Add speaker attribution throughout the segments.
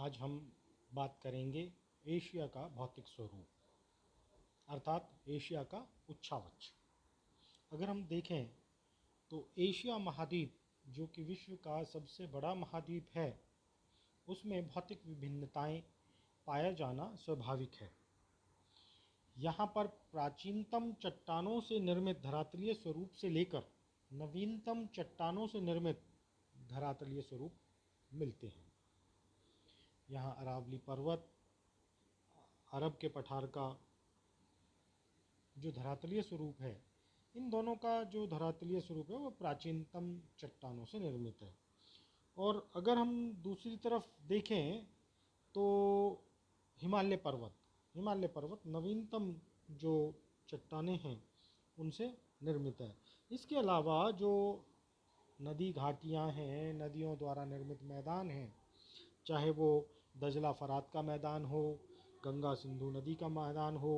Speaker 1: आज हम बात करेंगे एशिया का भौतिक स्वरूप, अर्थात एशिया का उच्छावच। अगर हम देखें तो एशिया महाद्वीप, जो कि विश्व का सबसे बड़ा महाद्वीप है, उसमें भौतिक विभिन्नताएं पाया जाना स्वाभाविक है। यहाँ पर प्राचीनतम चट्टानों से निर्मित धरातलीय स्वरूप से लेकर नवीनतम चट्टानों से निर्मित धरातलीय स्वरूप मिलते हैं। यहाँ अरावली पर्वत, अरब के पठार का जो धरातलीय स्वरूप है, इन दोनों का जो धरातलीय स्वरूप है वो प्राचीनतम चट्टानों से निर्मित है। और अगर हम दूसरी तरफ देखें तो हिमालय पर्वत नवीनतम जो चट्टानें हैं उनसे निर्मित है। इसके अलावा जो नदी घाटियाँ हैं, नदियों द्वारा निर्मित मैदान हैं, चाहे वो दजला फरात का मैदान हो, गंगा सिंधु नदी का मैदान हो,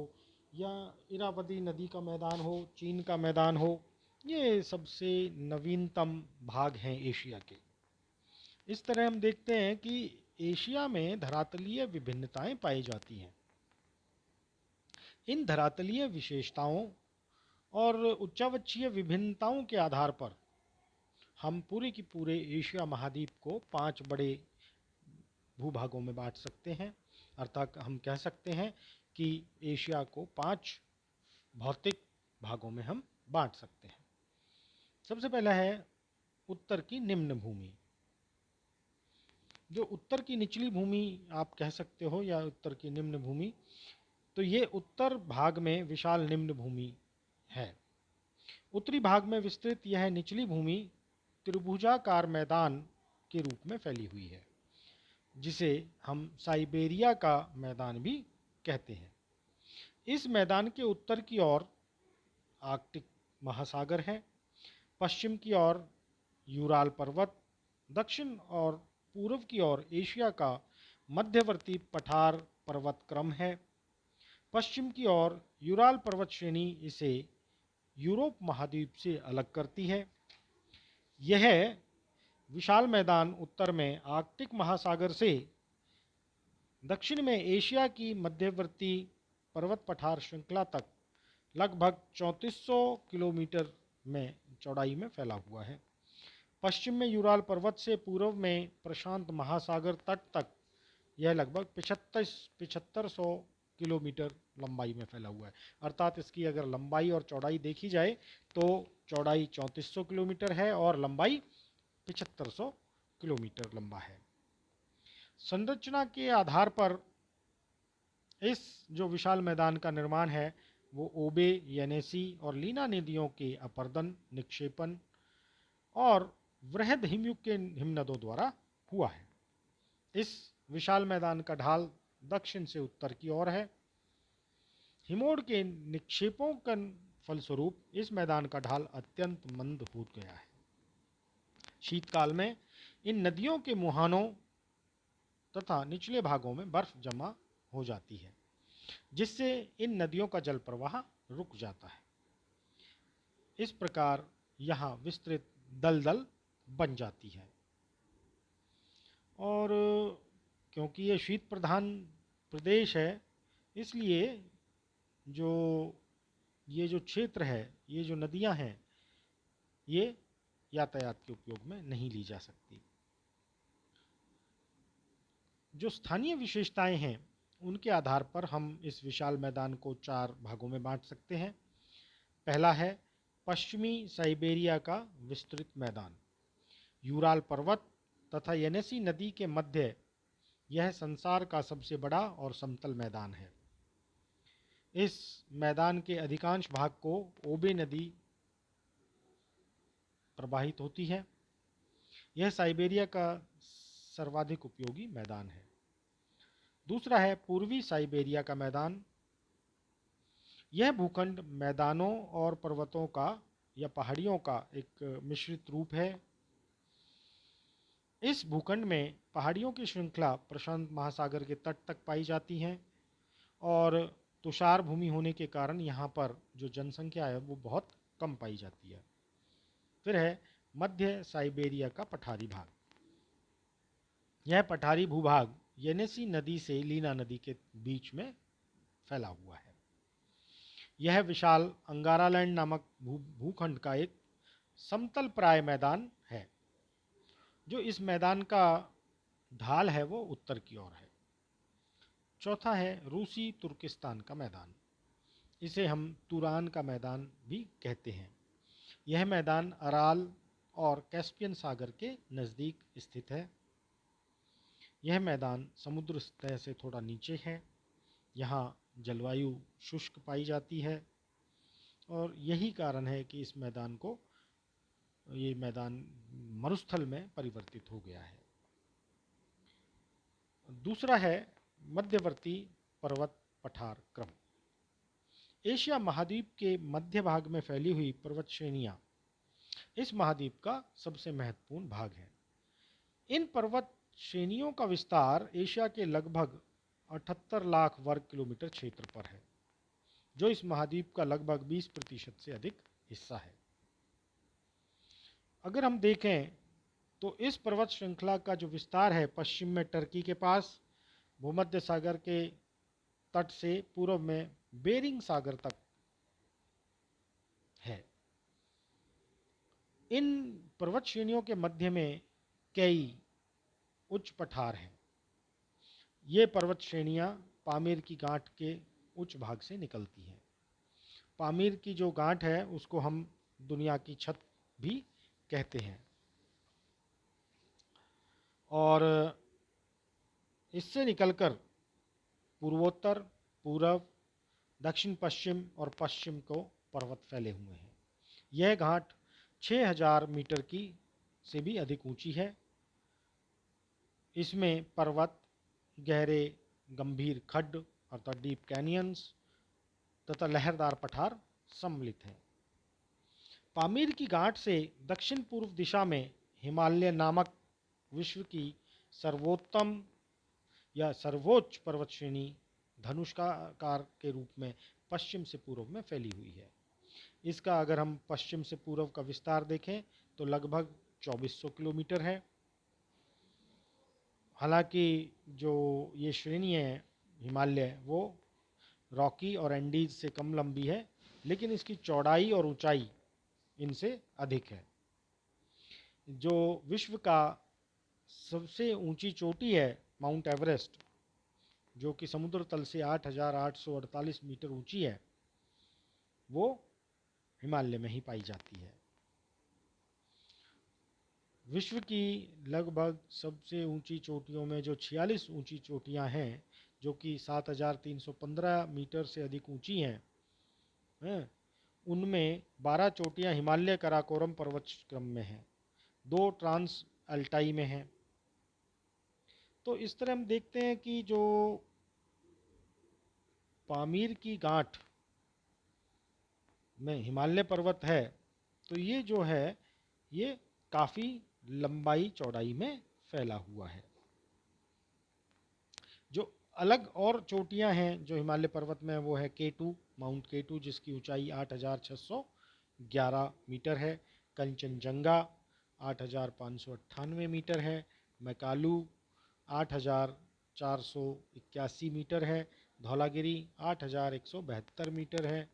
Speaker 1: या इरावदी नदी का मैदान हो, चीन का मैदान हो, ये सबसे नवीनतम भाग हैं एशिया के। इस तरह हम देखते हैं कि एशिया में धरातलीय विभिन्नताएं पाई जाती हैं। इन धरातलीय विशेषताओं और उच्चावचीय विभिन्नताओं के आधार पर हम पूरे की पूरे एशिया महाद्वीप को 5 बड़े भूभागों में बांट सकते हैं। अर्थात हम कह सकते हैं कि एशिया को 5 भौतिक भागों में हम बांट सकते हैं। सबसे पहला है उत्तर की निम्न भूमि। जो उत्तर की निचली भूमि आप कह सकते हो, या उत्तर की निम्न भूमि, तो ये उत्तर भाग में विशाल निम्न भूमि है। उत्तरी भाग में विस्तृत यह निचली भूमि त्रिभुजाकार मैदान के रूप में फैली हुई है, जिसे हम साइबेरिया का मैदान भी कहते हैं। इस मैदान के उत्तर की ओर आर्कटिक महासागर है, पश्चिम की ओर यूराल पर्वत, दक्षिण और पूर्व की ओर एशिया का मध्यवर्ती पठार पर्वत क्रम है। पश्चिम की ओर यूराल पर्वत श्रेणी इसे यूरोप महाद्वीप से अलग करती है। यह विशाल मैदान उत्तर में आर्कटिक महासागर से दक्षिण में एशिया की मध्यवर्ती पर्वत पठार श्रृंखला तक लगभग 3400 किलोमीटर में चौड़ाई में फैला हुआ है। पश्चिम में यूराल पर्वत से पूर्व में प्रशांत महासागर तट तक यह लगभग 7500 किलोमीटर लंबाई में फैला हुआ है। अर्थात इसकी अगर लंबाई और चौड़ाई देखी जाए तो चौड़ाई 3400 किलोमीटर है और लंबाई 7500 किलोमीटर लंबा है। संरचना के आधार पर इस जो विशाल मैदान का निर्माण है वो ओबे, येनेसी और लीना नदियों के अपर्दन, निक्षेपण और वृहद हिमयुग के हिमनदों द्वारा हुआ है। इस विशाल मैदान का ढाल दक्षिण से उत्तर की ओर है। हिमोड़ के निक्षेपों के फलस्वरूप इस मैदान का ढाल अत्यंत मंद हो गया है। शीतकाल में इन नदियों के मुहानों तथा निचले भागों में बर्फ जमा हो जाती है, जिससे इन नदियों का जल प्रवाह रुक जाता है। इस प्रकार यहाँ विस्तृत दलदल बन जाती है। और क्योंकि ये शीत प्रधान प्रदेश है, इसलिए ये जो क्षेत्र है, ये जो नदियाँ हैं, ये यातायात के उपयोग में नहीं ली जा सकती। जो स्थानीय विशेषताएं हैं उनके आधार पर हम इस विशाल मैदान को 4 भागों में बांट सकते हैं। पहला है पश्चिमी साइबेरिया का विस्तृत मैदान। यूराल पर्वत तथा येनेसी नदी के मध्य यह संसार का सबसे बड़ा और समतल मैदान है। इस मैदान के अधिकांश भाग को ओबे नदी प्रवाहित होती है। यह साइबेरिया का सर्वाधिक उपयोगी मैदान है। दूसरा है पूर्वी साइबेरिया का मैदान। यह भूखंड मैदानों और पर्वतों का या पहाड़ियों का एक मिश्रित रूप है। इस भूखंड में पहाड़ियों की श्रृंखला प्रशांत महासागर के तट तक पाई जाती हैं और तुषार भूमि होने के कारण यहाँ पर जो जनसंख्या है वो बहुत कम पाई जाती है। फिर है मध्य साइबेरिया का पठारी भाग। यह पठारी भूभाग येनेसी नदी से लीना नदी के बीच में फैला हुआ है। यह विशाल अंगारालैंड नामक भूखंड का एक समतल प्राय मैदान है। जो इस मैदान का ढाल है वो उत्तर की ओर है। चौथा है रूसी तुर्किस्तान का मैदान। इसे हम तुरान का मैदान भी कहते हैं। यह मैदान अराल और कैस्पियन सागर के नज़दीक स्थित है। यह मैदान समुद्र सतह से थोड़ा नीचे है। यहाँ जलवायु शुष्क पाई जाती है और यही कारण है कि इस मैदान को ये मैदान मरुस्थल में परिवर्तित हो गया है। दूसरा है मध्यवर्ती पर्वत पठार क्रम। एशिया महाद्वीप के मध्य भाग में फैली हुई पर्वत श्रेणियां इस महाद्वीप का सबसे महत्वपूर्ण भाग है। इन पर्वत श्रेणियों का विस्तार एशिया के लगभग 78 लाख वर्ग किलोमीटर क्षेत्र पर है, जो इस महाद्वीप का लगभग 20% से अधिक हिस्सा है। अगर हम देखें तो इस पर्वत श्रृंखला का जो विस्तार है पश्चिम में टर्की के पास भूमध्य सागर के तट से पूर्व में बेरिंग सागर तक है। इन पर्वत श्रेणियों के मध्य में कई उच्च पठार हैं। ये पर्वत श्रेणियां पामीर की गांठ के उच्च भाग से निकलती हैं। पामीर की जो गांठ है उसको हम दुनिया की छत भी कहते हैं और इससे निकलकर पूर्वोत्तर, पूर्व, दक्षिण पश्चिम और पश्चिम को पर्वत फैले हुए हैं। यह घाट 6000 मीटर की से भी अधिक ऊंची है। इसमें पर्वत, गहरे गंभीर खड्ड अर्थात डीप कैनियंस तथा लहरदार पठार सम्मिलित हैं। पामीर की गांठ से दक्षिण पूर्व दिशा में हिमालय नामक विश्व की सर्वोत्तम या सर्वोच्च पर्वत श्रेणी धनुषाकार के रूप में पश्चिम से पूर्व में फैली हुई है। इसका अगर हम पश्चिम से पूर्व का विस्तार देखें तो लगभग 2400 किलोमीटर है। हालांकि जो ये श्रेणी है हिमालय वो रॉकी और एंडीज से कम लंबी है, लेकिन इसकी चौड़ाई और ऊंचाई इनसे अधिक है। जो विश्व का सबसे ऊंची चोटी है माउंट एवरेस्ट, जो कि समुद्र तल से 8848 मीटर ऊंची है, वो हिमालय में ही पाई जाती है। विश्व की लगभग सबसे ऊंची चोटियों में जो 46 ऊंची चोटियां हैं, जो कि 7315 मीटर से अधिक ऊंची हैं, उनमें 12 चोटियां हिमालय कराकोरम पर्वत क्रम में हैं, 2 ट्रांस अल्टाई में हैं। तो इस तरह हम देखते हैं कि जो पामीर की गांठ में हिमालय पर्वत है, तो ये जो है ये काफ़ी लंबाई चौड़ाई में फैला हुआ है। जो अलग और चोटियां हैं जो हिमालय पर्वत में, वो है K2, माउंट K2 जिसकी ऊंचाई 8611 मीटर है, कंचनजंगा 8598 मीटर है, मैकालू 8481 मीटर है, धौलागिरी 8172 मीटर है,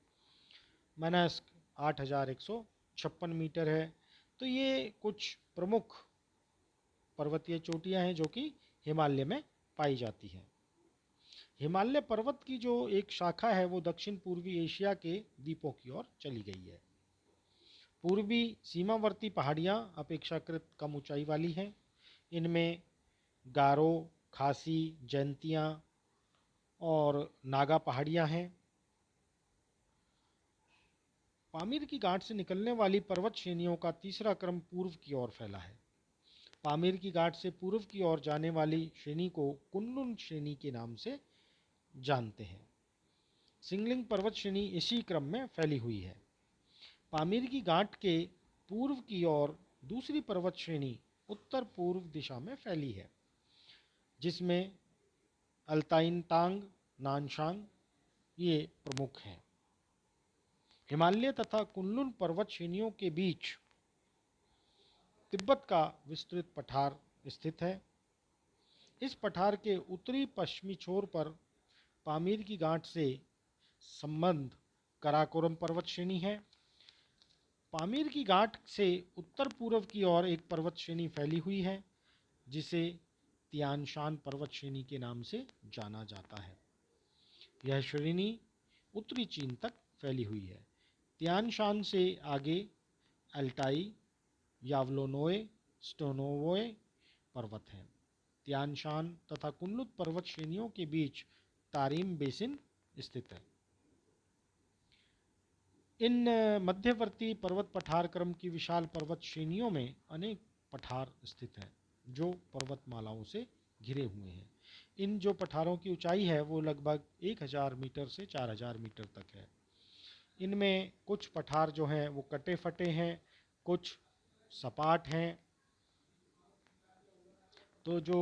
Speaker 1: मनस्क 8156 मीटर है। तो ये कुछ प्रमुख पर्वतीय चोटियां हैं जो कि हिमालय में पाई जाती हैं। हिमालय पर्वत की जो एक शाखा है वो दक्षिण पूर्वी एशिया के द्वीपों की ओर चली गई है। पूर्वी सीमावर्ती पहाड़ियां अपेक्षाकृत कम ऊंचाई वाली हैं। इनमें गारो, खासी, जैंतिया और नागा पहाड़ियां हैं। पामीर की गांठ से निकलने वाली पर्वत श्रेणियों का तीसरा क्रम पूर्व की ओर फैला है। पामीर की गांठ से पूर्व की ओर जाने वाली श्रेणी को कुनलुन श्रेणी के नाम से जानते हैं। सिंगलिंग पर्वत श्रेणी इसी क्रम में फैली हुई है। पामीर की गांठ के पूर्व की ओर दूसरी पर्वत श्रेणी उत्तर पूर्व दिशा में फैली है, जिसमें अल्ताइनतांग, नानशांग ये प्रमुख हैं। हिमालय तथा कुनलुन पर्वत श्रेणियों के बीच तिब्बत का विस्तृत पठार स्थित है। इस पठार के उत्तरी पश्चिमी छोर पर पामीर की गांठ से संबंध कराकोरम पर्वत श्रेणी है। पामीर की गांठ से उत्तर पूर्व की ओर एक पर्वत श्रेणी फैली हुई है जिसे तियान शान पर्वत श्रेणी के नाम से जाना जाता है। यह श्रेणी उत्तरी चीन तक फैली हुई है। तियान शान से आगे अल्टाई, यावलोनोए, स्टोनोवोए पर्वत हैं। तियान शान तथा कुनलुन पर्वत श्रेणियों के बीच तारीम बेसिन स्थित है। इन मध्यवर्ती पर्वत पठार क्रम की विशाल पर्वत श्रेणियों में अनेक पठार स्थित हैं जो पर्वतमालाओं से घिरे हुए हैं। इन जो पठारों की ऊंचाई है वो लगभग 1000 मीटर से 4000 मीटर तक है। इनमें कुछ पठार जो हैं वो कटे फटे हैं, कुछ सपाट हैं। तो जो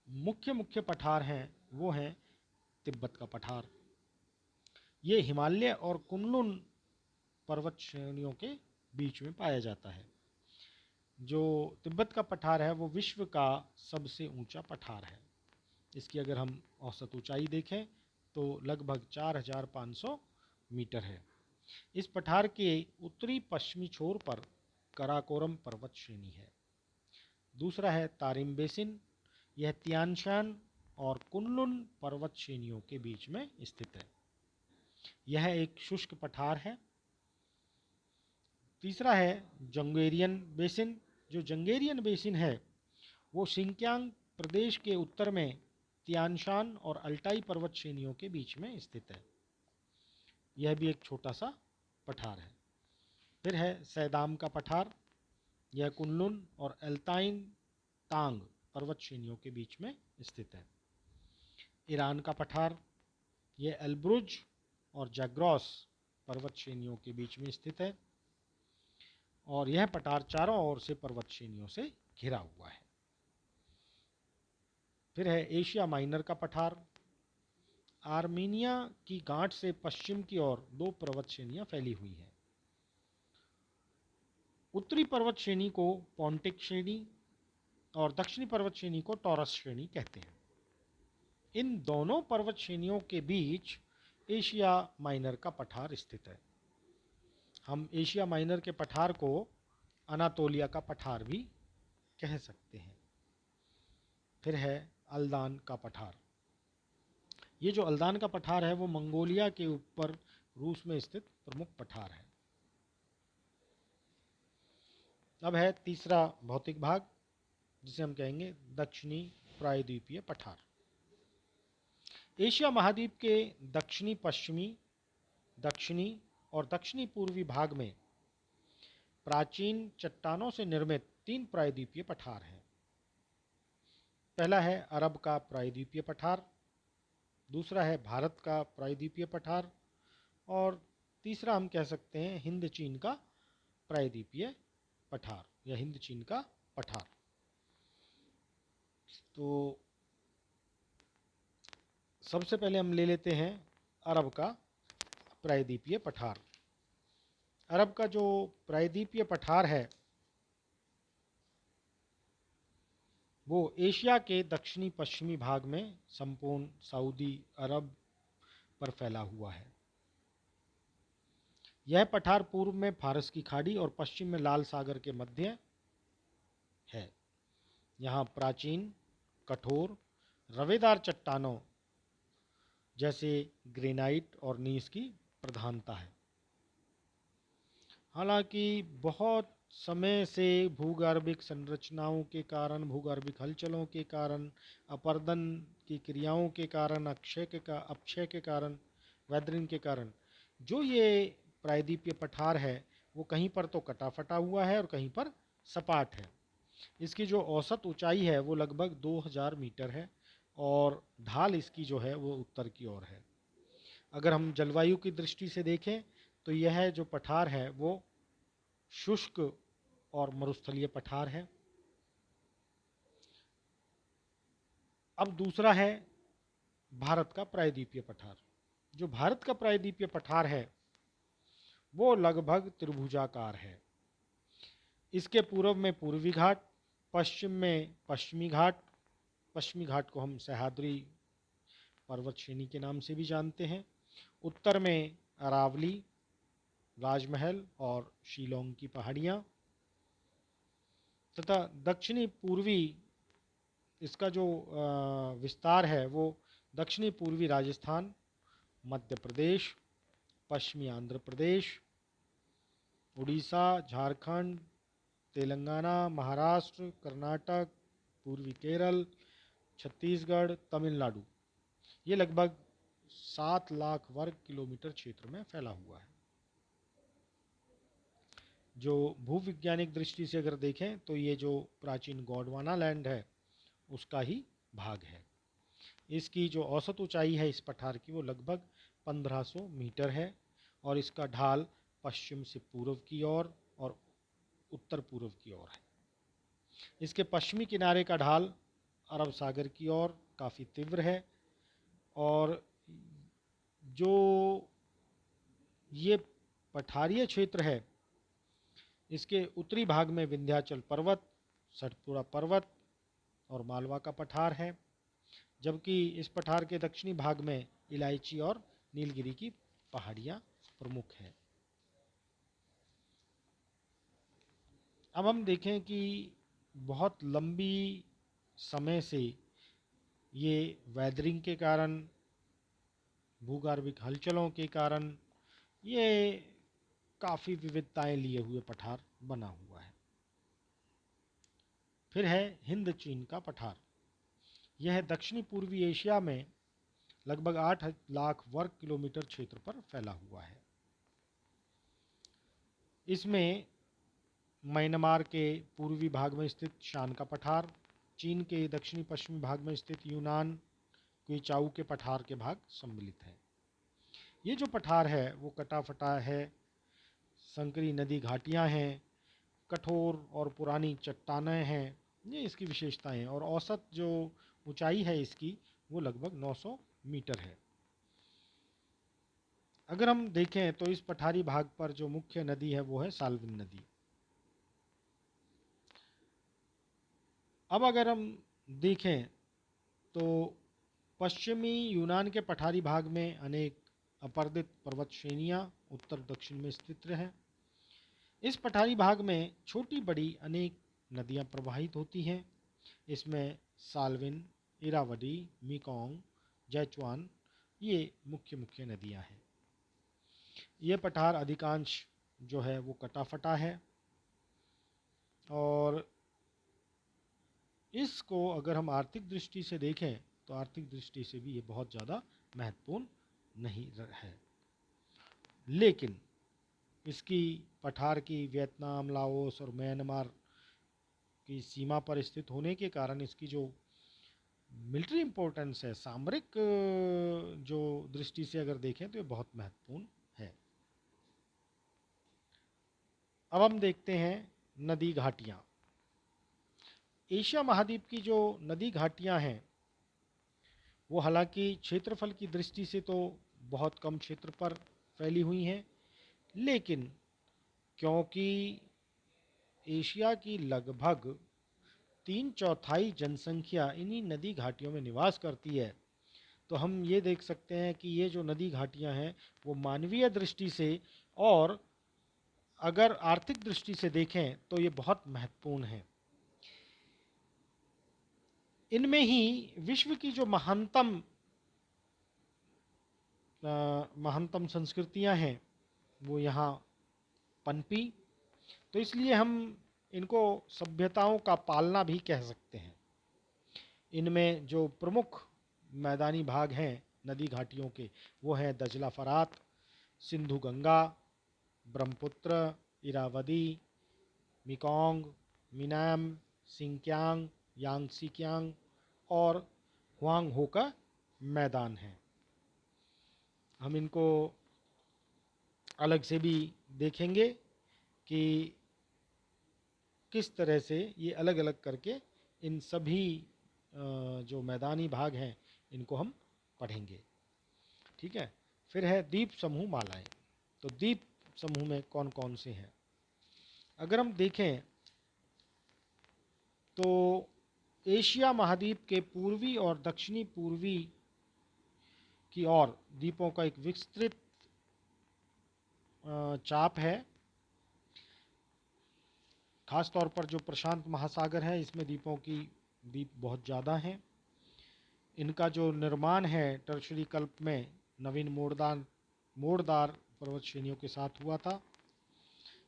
Speaker 1: मुख्य मुख्य पठार हैं वो हैं तिब्बत का पठार। ये हिमालय और कुनलुन पर्वत श्रेणियों के बीच में पाया जाता है। जो तिब्बत का पठार है वो विश्व का सबसे ऊंचा पठार है। इसकी अगर हम औसत ऊंचाई देखें तो लगभग 4500 मीटर है। इस पठार के उत्तरी पश्चिमी छोर पर कराकोरम पर्वत श्रेणी है। दूसरा है तारिम बेसिन। यह तियान शान और कुनलुन पर्वत श्रेणियों के बीच में स्थित है। यह एक शुष्क पठार है। तीसरा है जंगेरियन बेसिन। जो जंगेरियन बेसिन है वो शिंक्यांग प्रदेश के उत्तर में तियान शान और अल्टाई पर्वत श्रेणियों के बीच में स्थित है। यह भी एक छोटा सा पठार है। फिर है सैदाम का पठार। यह कुनलुन और अल्ताइन तांग पर्वत श्रेणियों के बीच में स्थित है। ईरान का पठार, यह अल्ब्रुज और जैग्रोस पर्वत श्रेणियों के बीच में स्थित है और यह पठार चारों ओर से पर्वत श्रेणियों से घिरा हुआ है। फिर है एशिया माइनर का पठार। आर्मीनिया की गांठ से पश्चिम की ओर 2 पर्वत श्रेणियां फैली हुई हैं। उत्तरी पर्वत श्रेणी को पोंटिक श्रेणी और दक्षिणी पर्वत श्रेणी को टॉरस श्रेणी कहते हैं। इन दोनों पर्वत श्रेणियों के बीच एशिया माइनर का पठार स्थित है। हम एशिया माइनर के पठार को अनातोलिया का पठार भी कह सकते हैं। फिर है अल्दान का पठार। ये जो अल्दान का पठार है वो मंगोलिया के ऊपर रूस में स्थित प्रमुख पठार है। अब है तीसरा भौतिक भाग जिसे हम कहेंगे दक्षिणी प्रायद्वीपीय पठार। एशिया महाद्वीप के दक्षिणी पश्चिमी, दक्षिणी और दक्षिणी पूर्वी भाग में प्राचीन चट्टानों से निर्मित 3 प्रायद्वीपीय पठार हैं। पहला है अरब का प्रायद्वीपीय पठार, दूसरा है भारत का प्रायद्वीपीय पठार और तीसरा हम कह सकते हैं हिंद चीन का प्रायद्वीपीय पठार या हिंद चीन का पठार। तो सबसे पहले हम ले लेते हैं अरब का प्रायद्वीपीय पठार। अरब का जो प्रायद्वीपीय पठार है वो एशिया के दक्षिणी पश्चिमी भाग में संपूर्ण सऊदी अरब पर फैला हुआ है। यह पठार पूर्व में फारस की खाड़ी और पश्चिम में लाल सागर के मध्य है। यहाँ प्राचीन, कठोर, रवेदार चट्टानों जैसे ग्रेनाइट और नीस की प्रधानता है। हालांकि बहुत समय से भूगर्भिक संरचनाओं के कारण, भूगर्भिक हलचलों के कारण, अपरदन की क्रियाओं के कारण, अपक्षय के कारण, वैदरिन के कारण जो ये प्रायद्वीपीय पठार है वो कहीं पर तो कटा फटा हुआ है और कहीं पर सपाट है। इसकी जो औसत ऊंचाई है वो लगभग 2000 मीटर है और ढाल इसकी जो है वो उत्तर की ओर है। अगर हम जलवायु की दृष्टि से देखें तो यह जो पठार है वो शुष्क और मरुस्थलीय पठार है। अब दूसरा है भारत का प्रायद्वीपीय पठार। जो भारत का प्रायद्वीपीय पठार है वो लगभग त्रिभुजाकार है। इसके पूर्व में पूर्वी घाट, पश्चिम में पश्चिमी घाट पश्चिमी घाट को हम सह्याद्री पर्वत श्रेणी के नाम से भी जानते हैं। उत्तर में अरावली, राजमहल और शिलोंग की पहाड़ियाँ, तथा दक्षिणी पूर्वी इसका जो विस्तार है वो दक्षिणी पूर्वी राजस्थान, मध्य प्रदेश, पश्चिमी आंध्र प्रदेश, उड़ीसा, झारखंड, तेलंगाना, महाराष्ट्र, कर्नाटक, पूर्वी केरल, छत्तीसगढ़, तमिलनाडु, ये लगभग 7 लाख वर्ग किलोमीटर क्षेत्र में फैला हुआ है। जो भूविज्ञानिक दृष्टि से अगर देखें तो ये जो प्राचीन गोंडवाना लैंड है उसका ही भाग है। इसकी जो औसत ऊंचाई है इस पठार की वो लगभग 1500 मीटर है और इसका ढाल पश्चिम से पूर्व की ओर और उत्तर पूर्व की ओर है। इसके पश्चिमी किनारे का ढाल अरब सागर की ओर काफ़ी तीव्र है और जो ये पठारीय क्षेत्र है इसके उत्तरी भाग में विंध्याचल पर्वत, सतपुड़ा पर्वत और मालवा का पठार है, जबकि इस पठार के दक्षिणी भाग में इलायची और नीलगिरी की पहाड़ियाँ प्रमुख हैं। अब हम देखें कि बहुत लंबी समय से ये वेदरिंग के कारण, भूगर्भिक हलचलों के कारण ये काफ़ी विविधताएं लिए हुए पठार बना हुआ है। फिर है हिंद चीन का पठार। यह दक्षिणी पूर्वी एशिया में लगभग 8 लाख वर्ग किलोमीटर क्षेत्र पर फैला हुआ है। इसमें म्यांमार के पूर्वी भाग में स्थित शान का पठार, चीन के दक्षिणी पश्चिमी भाग में स्थित यूनान क्विचाऊ के पठार के भाग सम्मिलित हैं। ये जो पठार है वो कटा फटा है, संकरी नदी घाटियाँ हैं, कठोर और पुरानी चट्टानें हैं, ये इसकी विशेषताएं हैं और औसत जो ऊंचाई है इसकी वो लगभग 900 मीटर है। अगर हम देखें तो इस पठारी भाग पर जो मुख्य नदी है वो है साल्विन नदी। अब अगर हम देखें तो पश्चिमी यूनान के पठारी भाग में अनेक अपर्दित पर्वत श्रेणियाँ उत्तर दक्षिण में स्थित हैं। इस पठारी भाग में छोटी बड़ी अनेक नदियाँ प्रवाहित होती हैं। इसमें साल्विन, इरावदी, मेकोंग, जैचुआन ये मुख्य मुख्य नदियाँ हैं। ये पठार अधिकांश जो है वो कटा फटा है और इसको अगर हम आर्थिक दृष्टि से देखें तो आर्थिक दृष्टि से भी ये बहुत ज़्यादा महत्वपूर्ण नहीं है, लेकिन इसकी पठार की वियतनाम, लाओस और म्यांमार की सीमा पर स्थित होने के कारण इसकी जो मिलिट्री इम्पोर्टेंस है, सामरिक जो दृष्टि से अगर देखें तो ये बहुत महत्वपूर्ण है। अब हम देखते हैं नदी घाटियाँ। एशिया महाद्वीप की जो नदी घाटियाँ हैं वो हालांकि क्षेत्रफल की दृष्टि से तो बहुत कम क्षेत्र पर फैली हुई हैं, लेकिन क्योंकि एशिया की लगभग 3/4 जनसंख्या इन्हीं नदी घाटियों में निवास करती है, तो हम ये देख सकते हैं कि ये जो नदी घाटियाँ हैं वो मानवीय दृष्टि से और अगर आर्थिक दृष्टि से देखें तो ये बहुत महत्वपूर्ण है। इनमें ही विश्व की जो महानतम संस्कृतियां हैं वो यहाँ पनपी, तो इसलिए हम इनको सभ्यताओं का पालना भी कह सकते हैं। इनमें जो प्रमुख मैदानी भाग हैं नदी घाटियों के वो हैं दजला फरात, सिंधु गंगा, ब्रह्मपुत्र, इरावदी, मेकोंग, मिनाम, सिंकियांग, यांगसीकियांग और हुआंग हो का मैदान है। हम इनको अलग से भी देखेंगे कि किस तरह से ये अलग अलग करके इन सभी जो मैदानी भाग हैं इनको हम पढ़ेंगे। ठीक है। फिर है द्वीप समूह मालाएं। तो द्वीप समूह में कौन कौन से हैं अगर हम देखें तो एशिया महाद्वीप के पूर्वी और दक्षिणी पूर्वी की ओर द्वीपों का एक विस्तृत चाप है। खास तौर पर जो प्रशांत महासागर है इसमें द्वीप बहुत ज़्यादा हैं। इनका जो निर्माण है टर्शरी कल्प में नवीन मोड़दार पर्वत श्रेणियों के साथ हुआ था।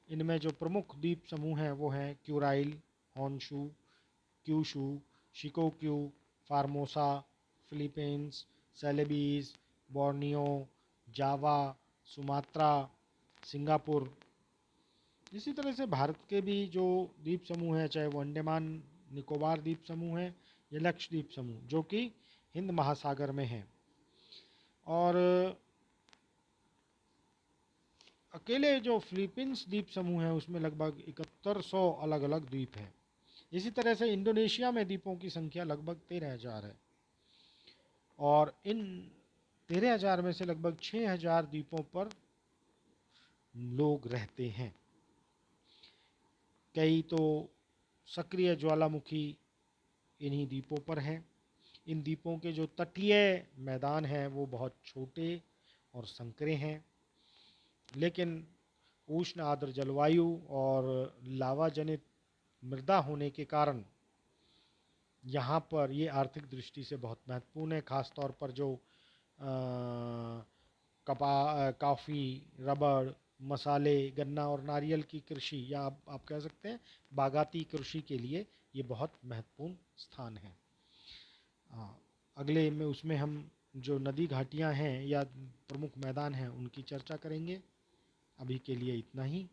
Speaker 1: इनमें जो प्रमुख द्वीप समूह हैं वो हैं Kuril, Honshu, Kyushu, Shikoku, Formosa, Philippines, Celebes, Borneo, Java, Sumatra, Singapore. इसी तरह से भारत के भी जो द्वीप समूह हैं, चाहे वो अंडमान निकोबार द्वीप समूह है या लक्षद्वीप समूह, जो कि हिंद महासागर में हैं। और अकेले जो फिलीपींस द्वीप समूह है उसमें लगभग 7100 अलग अलग द्वीप हैं। इसी तरह से इंडोनेशिया में द्वीपों की संख्या लगभग 13,000 है और इन 13,000 में से लगभग 6,000 द्वीपों पर लोग रहते हैं। कई तो सक्रिय ज्वालामुखी इन्हीं द्वीपों पर हैं। इन द्वीपों के जो तटीय मैदान हैं वो बहुत छोटे और संकरे हैं, लेकिन उष्ण आर्द्र जलवायु और लावा जनित मृदा होने के कारण यहाँ पर ये आर्थिक दृष्टि से बहुत महत्वपूर्ण है। खास तौर पर जो कॉफ़ी, रबड़, मसाले, गन्ना और नारियल की कृषि, या आप कह सकते हैं बागाती कृषि के लिए ये बहुत महत्वपूर्ण स्थान है। अगले में उसमें हम जो नदी घाटियाँ हैं या प्रमुख मैदान हैं उनकी चर्चा करेंगे। अभी के लिए इतना ही।